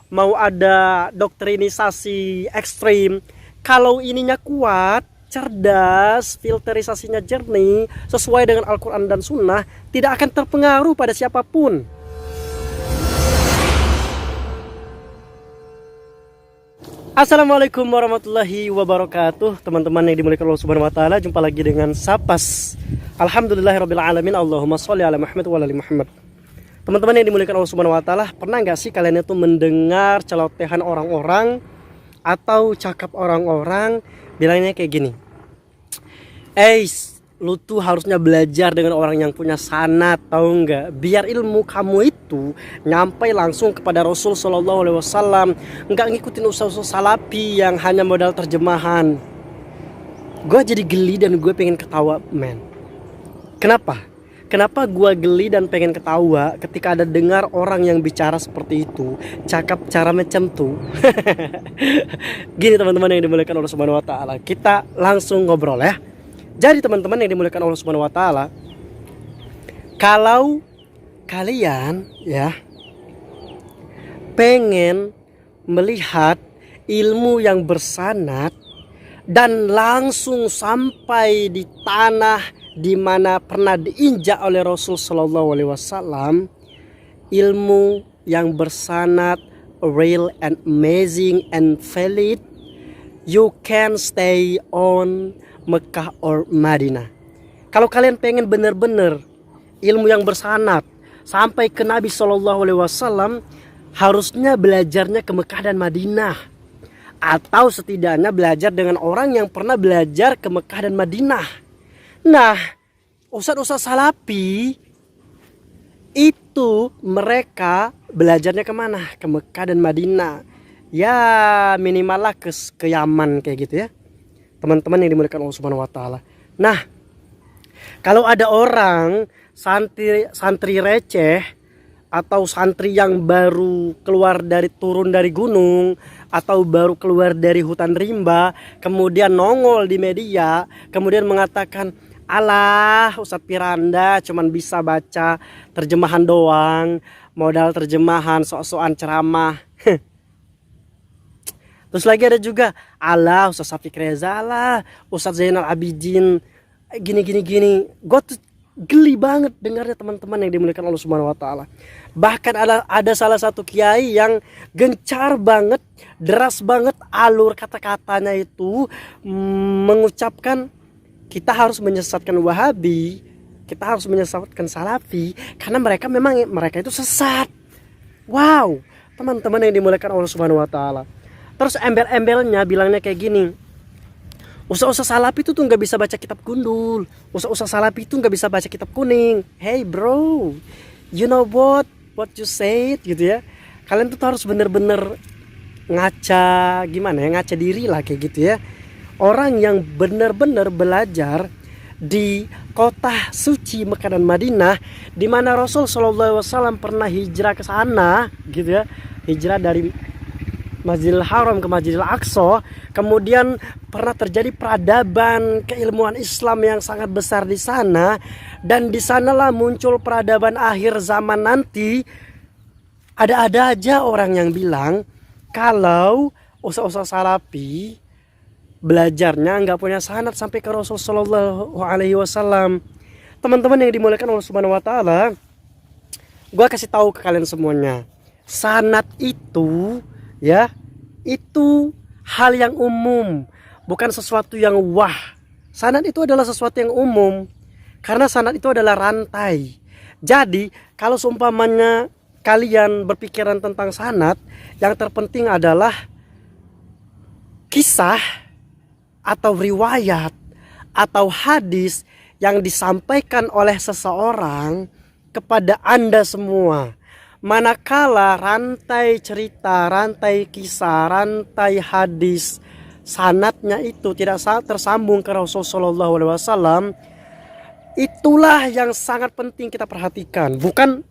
mau ada doktrinisasi ekstrim, kalau ininya kuat, cerdas, filterisasinya jernih, sesuai dengan Al-Quran dan Sunnah, tidak akan terpengaruh pada siapapun. Assalamualaikum warahmatullahi wabarakatuh. Teman-teman yang dimuliakan Allah Subhanahu wa taala, jumpa lagi dengan Sapas. Alhamdulillahirabbil alamin. Allahumma sholli ala Muhammad wa ala ali Muhammad. Teman-teman yang dimuliakan Allah Subhanahu wa taala, pernah nggak sih kalian itu mendengar celotehan orang-orang atau cakap orang-orang bilangnya kayak gini? Lu tuh harusnya belajar dengan orang yang punya sanad, tahu nggak? Biar ilmu kamu itu nyampai langsung kepada Rasul Shallallahu Alaihi Wasallam, nggak ngikutin usaha-usaha salafi yang hanya modal terjemahan. Gue jadi geli dan gue pengen ketawa, men. Kenapa? Kenapa gue geli dan pengen ketawa ketika ada dengar orang yang bicara seperti itu, cakap cara macam tuh. Gini teman-teman yang dimuliakan Allah Subhanahu Wa Taala, kita langsung ngobrol ya. Jadi teman-teman yang dimuliakan Allah Subhanahu wa taala, kalau kalian ya pengen melihat ilmu yang bersanad dan langsung sampai di tanah di mana pernah diinjak oleh Rasul sallallahu alaihi wasallam, ilmu yang bersanad, real and amazing and valid, you can stay on Mekah or Madinah. Kalau kalian pengen bener-bener ilmu yang bersanad sampai ke Nabi Shallallahu Alaihi Wasallam, harusnya belajarnya ke Mekah dan Madinah, atau setidaknya belajar dengan orang yang pernah belajar ke Mekah dan Madinah. Nah, ustadz-ustadz salafi itu mereka belajarnya kemana? Ke Mekah dan Madinah. Ya minimal lah ke Yaman kayak gitu ya. Teman-teman yang dimuliakan Allah Subhanahu wa taala. Nah, kalau ada orang santri receh atau santri yang baru turun dari gunung atau baru keluar dari hutan rimba, kemudian nongol di media, kemudian mengatakan, "Alah, Ustadz Piranda cuman bisa baca terjemahan doang, modal terjemahan, sok-sokan ceramah." Terus lagi ada juga, "Alah, Ustaz Syafiq Reza lah, Ustaz Zainal Abidin gini. Gue tuh geli banget dengarnya teman-teman yang dimuliakan Allah Subhanahu wa taala. Bahkan ada salah satu kiai yang gencar banget, deras banget alur kata-katanya itu mengucapkan kita harus menyesatkan Wahabi, kita harus menyesatkan Salafi karena mereka itu sesat. Wow, teman-teman yang dimuliakan Allah Subhanahu wa taala. Terus embel-embelnya bilangnya kayak gini, Ustaz-ustaz salafi itu tuh nggak bisa baca kitab gundul, Ustaz-ustaz salafi itu nggak bisa baca kitab kuning. Hey bro, you know what you said gitu ya. Kalian tuh harus bener-bener ngaca ngaca diri lah kayak gitu ya. Orang yang bener-bener belajar di kota suci Mekah dan Madinah, di mana Rasul Shallallahu Alaihi Wasallam pernah hijrah ke sana gitu ya, hijrah dari Masjidil Haram ke Masjidil Aqsa, kemudian pernah terjadi peradaban keilmuan Islam yang sangat besar di sana, dan di sanalah muncul peradaban akhir zaman nanti. Ada aja orang yang bilang kalau ustaz-ustaz salafi belajarnya nggak punya sanad sampai ke Rasul Shallallahu Alaihi Wasallam. Teman-teman yang dimuliakan Allah Subhanahu Wa Taala, gue kasih tahu ke kalian semuanya, sanad itu ya, itu hal yang umum, bukan sesuatu yang wah. Sanad itu adalah sesuatu yang umum, karena sanad itu adalah rantai. Jadi kalau seumpamanya kalian berpikiran tentang sanad, yang terpenting adalah kisah atau riwayat atau hadis yang disampaikan oleh seseorang kepada Anda semua. Manakala rantai cerita, rantai kisah, rantai hadis, sanadnya itu tidak tersambung ke Rasulullah Shallallahu Alaihi Wasallam, itulah yang sangat penting kita perhatikan. Bukan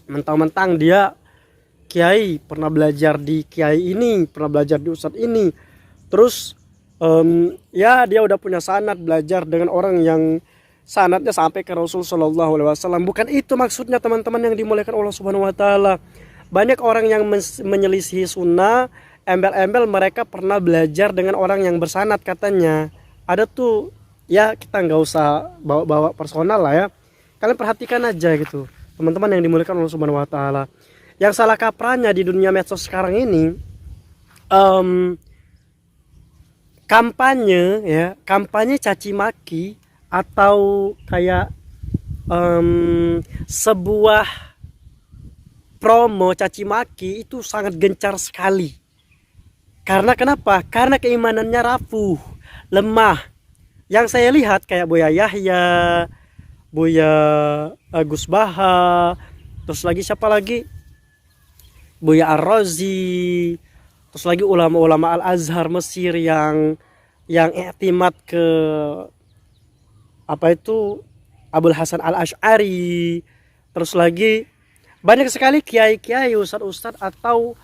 mentang-mentang dia kiai, pernah belajar di kiai ini, pernah belajar di ustadz ini, terus ya dia udah punya sanad, belajar dengan orang yang sanadnya sampai ke Rasul Shallallahu Alaihi Wasallam. Bukan itu maksudnya teman-teman yang dimuliakan Allah Subhanahu Wa Taala. Banyak orang yang menyelisihi sunnah, embel-embel mereka pernah belajar dengan orang yang bersanad katanya. Ada tuh, ya kita nggak usah bawa-bawa personal lah ya. Kalian perhatikan aja gitu, teman-teman yang dimuliakan Allah Subhanahu wa taala. Yang salah kaprahnya di dunia medsos sekarang ini, kampanye caci maki atau kayak sebuah promo caci maki itu sangat gencar sekali. Karena kenapa? Karena keimanannya rapuh, lemah. Yang saya lihat kayak Buya Yahya, Buya Agus Baha, terus lagi siapa lagi? Buya Ar-Razi, terus lagi ulama-ulama Al-Azhar Mesir yang iktimat ke apa itu Abul Hasan Al-Asy'ari. Terus lagi banyak sekali kiai-kiai, ustadz-ustadz atau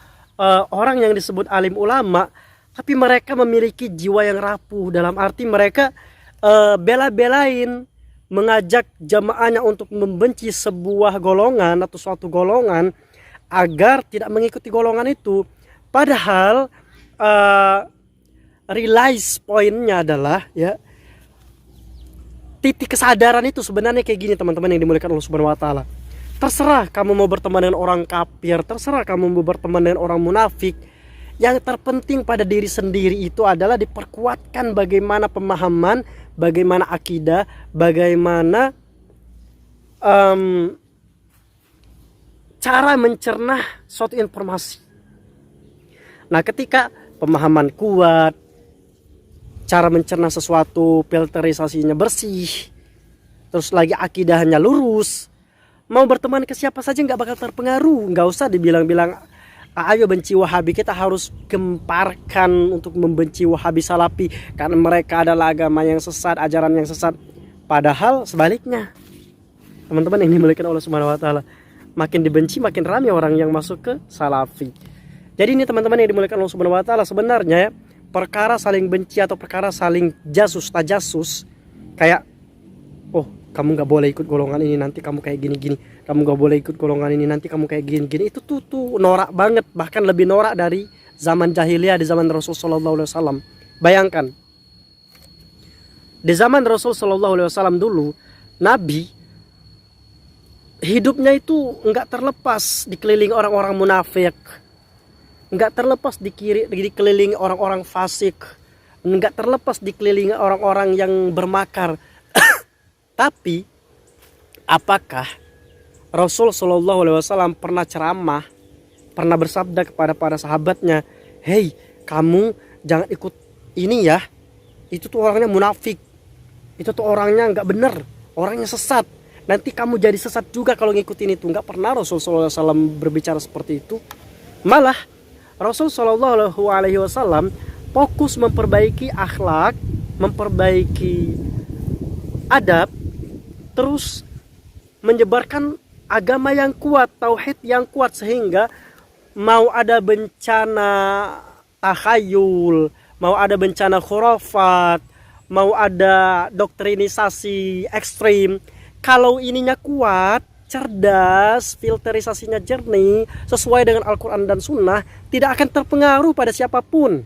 orang yang disebut alim ulama, tapi mereka memiliki jiwa yang rapuh, dalam arti mereka bela-belain mengajak jamaahnya untuk membenci sebuah golongan atau suatu golongan agar tidak mengikuti golongan itu. Padahal realize poinnya adalah ya, titik kesadaran itu sebenarnya kayak gini teman-teman yang dimuliakan Allah Subhanahu wa taala. Terserah kamu mau berteman dengan orang kafir, terserah kamu mau berteman dengan orang munafik. Yang terpenting pada diri sendiri itu adalah diperkuatkan bagaimana pemahaman, bagaimana akidah, bagaimana cara mencerna suatu informasi. Nah, ketika pemahaman kuat, cara mencerna sesuatu filterisasinya bersih, terus lagi akidahnya lurus, mau berteman ke siapa saja nggak bakal terpengaruh. Nggak usah dibilang-bilang ayo benci Wahabi, kita harus gemparkan untuk membenci Wahabi Salafi karena mereka adalah agama yang sesat, ajaran yang sesat. Padahal sebaliknya, teman-teman yang dimuliakan Allah Subhanahu wa taala, makin dibenci makin ramai orang yang masuk ke Salafi. Jadi ini teman-teman yang dimuliakan Allah Subhanahu wa taala, sebenarnya ya, perkara saling benci atau perkara saling tajasus, kayak oh kamu nggak boleh ikut golongan ini nanti kamu kayak gini-gini, kamu nggak boleh ikut golongan ini nanti kamu kayak gini-gini, itu tuh norak banget, bahkan lebih norak dari zaman jahiliyah di zaman Rasul Sallallahu Alaihi Wasallam. Bayangkan di zaman Rasul Sallallahu Alaihi Wasallam dulu, Nabi hidupnya itu nggak terlepas dikelilingi orang-orang munafik, nggak terlepas dikelilingi orang-orang fasik, nggak terlepas dikelilingi orang-orang yang bermakar. Tapi apakah Rasul Shallallahu Alaihi Wasallam pernah ceramah, pernah bersabda kepada para sahabatnya, hei kamu jangan ikut ini ya, itu tuh orangnya munafik, itu tuh orangnya nggak bener, orangnya sesat, nanti kamu jadi sesat juga kalau ngikutin itu. Nggak pernah Rasul Shallallahu Alaihi Wasallam berbicara seperti itu. Malah Rasul Shallallahu Alaihi Wasallam fokus memperbaiki akhlak, memperbaiki adab, terus menyebarkan agama yang kuat, tauhid yang kuat, sehingga mau ada bencana takhayul, mau ada bencana khurafat, mau ada doktrinisasi ekstrim, kalau ininya kuat, cerdas, filterisasinya jernih, sesuai dengan Al-Quran dan Sunnah, tidak akan terpengaruh pada siapapun.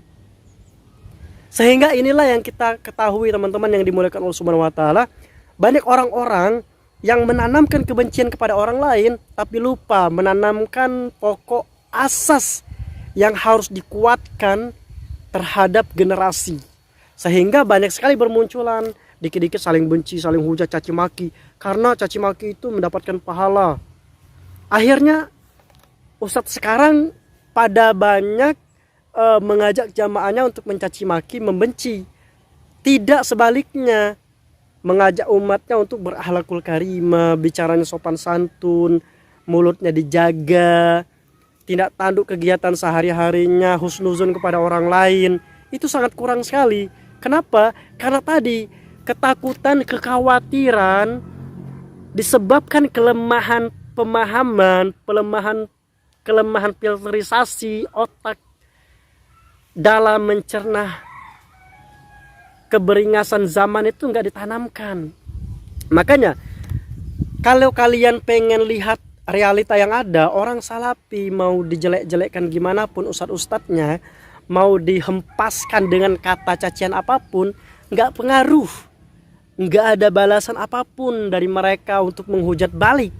Sehingga inilah yang kita ketahui teman-teman yang dimuliakan Allah Subhanahu wa taala, banyak orang-orang yang menanamkan kebencian kepada orang lain tapi lupa menanamkan pokok asas yang harus dikuatkan terhadap generasi. Sehingga banyak sekali bermunculan dikit-dikit saling benci, saling hujat, caci maki, karena caci maki itu mendapatkan pahala. Akhirnya ustadz sekarang pada banyak mengajak jamaahnya untuk mencaci maki, membenci. Tidak sebaliknya, mengajak umatnya untuk berakhlakul karimah, bicaranya sopan santun, mulutnya dijaga, tidak tanduk kegiatan sehari-harinya, husnuzon kepada orang lain. Itu sangat kurang sekali. Kenapa? Karena tadi ketakutan, kekhawatiran disebabkan kelemahan pemahaman, kelemahan filterisasi otak dalam mencerna keberingasan zaman itu nggak ditanamkan. Makanya kalau kalian pengen lihat realita yang ada, orang salafi mau dijelek-jelekkan gimana pun ustadz-ustadznya, mau dihempaskan dengan kata cacian apapun, nggak pengaruh. Nggak ada balasan apapun dari mereka untuk menghujat balik.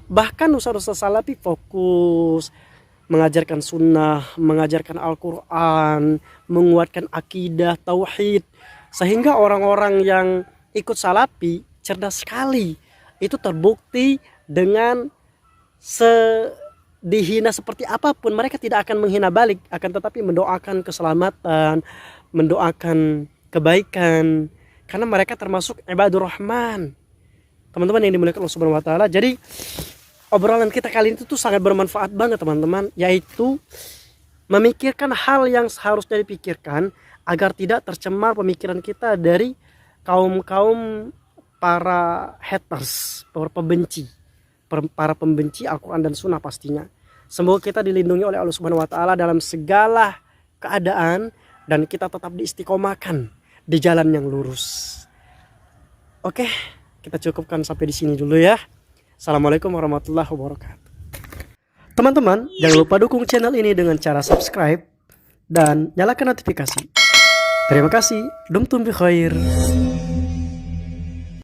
Bahkan ustadz-ustadz salafi fokus mengajarkan sunnah, mengajarkan Al-Quran, menguatkan akidah, tauhid. Sehingga orang-orang yang ikut salafi cerdas sekali. Itu terbukti dengan dihina seperti apapun, mereka tidak akan menghina balik, akan tetapi mendoakan keselamatan, mendoakan kebaikan, karena mereka termasuk ibadur rahman, teman-teman yang dimuliakan Allah Subhanahu wa taala. Jadi obrolan kita kali ini tuh sangat bermanfaat banget teman-teman, yaitu memikirkan hal yang seharusnya dipikirkan agar tidak tercemar pemikiran kita dari kaum-kaum para haters, para pembenci Al-Quran dan Sunnah pastinya. Semoga kita dilindungi oleh Allah Subhanahu wa taala dalam segala keadaan dan kita tetap diistiqomahkan di jalan yang lurus. Oke, kita cukupkan sampai di sini dulu ya. Assalamualaikum warahmatullahi wabarakatuh. Teman-teman, jangan lupa dukung channel ini dengan cara subscribe dan nyalakan notifikasi. Terima kasih. Dumtum bi khair.